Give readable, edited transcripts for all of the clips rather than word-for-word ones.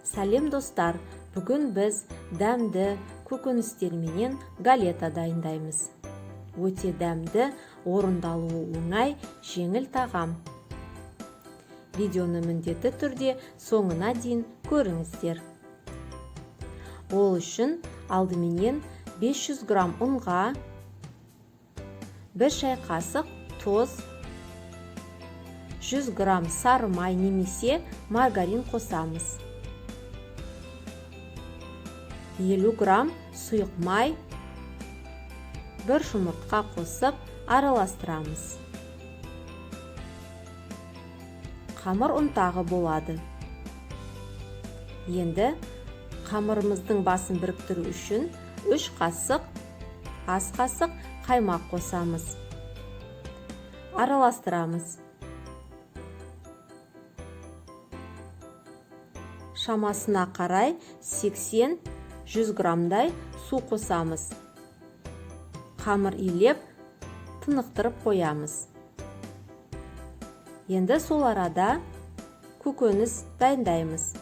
Сәлем достар, бүгін біз дәмді көкөністерменен галета дайындаймыз. Өте дәмді, орындалуы оңай, жеңіл тағам. Видеоны міндетті түрде соңына дейін көріңіздер. Ол үшін алдыменен 500 грамм ұнға, 1 шай қасық тұз, 100 грамм сары май немесе маргарин қосамыз. 50 грамм сұйық май, 1 жұмыртқа қосып араластырамыз. Қамыр ұнтағы болады. Енді қамырымыздың басын біріктіру үшін 3 қасық, ас қасық қаймақ қосамыз. Араластырамыз. Шамасына қарай 80-100 граммдай су қосамыз. Қамыр илеп, тынықтырып қоямыз. Енді сол арада көкөніс дайындаймыз.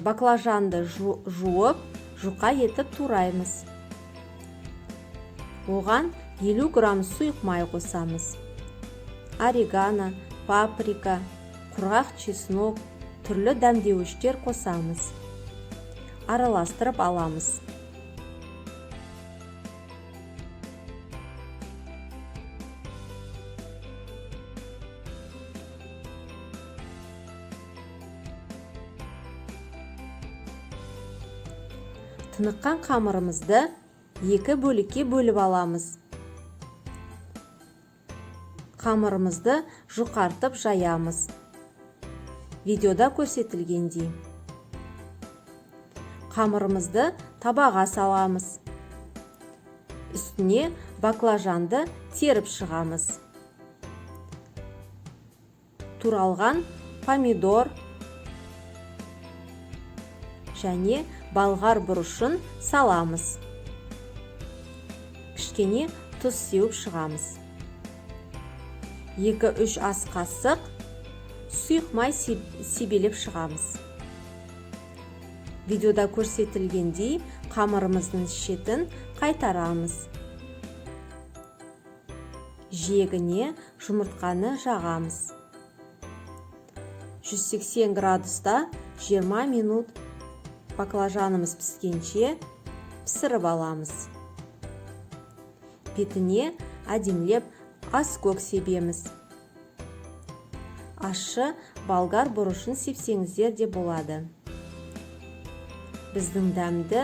Баклажанды жуып, жұқа етіп тураймыз. Оған 50 грамм сұйық май қосамыз. Орегано, паприка, құрғақ чеснок, түрлі дәмдеуіштер қосамыз. Араластырып аламыз. Тыныққан қамырымызды 2 бөлікке бөліп аламыз. Қамырымызды жұқартып жаямыз. Видеода көрсетілгендей. Қамырымызды табаға саламыз. Үстіне баклажанды теріп шығамыз. Туралған помидор және балғар бұрышын саламыз. Кішкене тұз сеуіп шығамыз. 2-3 ас қасық сұйық май себелеп шығамыз. Видеода көрсетілгендей қамырымыздың шетін қайтарамыз. Жиегіне жұмыртқаны жағамыз. 180 градуста 20 минут баклажанымыз піскенше пісіріп аламыз. Бетіне әдемілеп ас көк себеміз. Ащы болгар бұрышын сепсеңіздер де болады. Біздің дәмді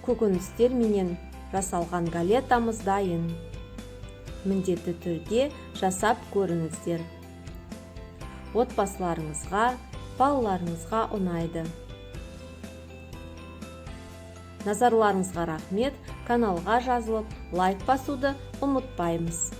көкөністерменен жасалған галетамыз дайын. Міндетті түрде жасап көріңіздер. Отбасыларыңызға, балаларыңызға ұнайды. Назарларыңызға рахмет, каналға жазылып, лайк басуды ұмытпаймыз.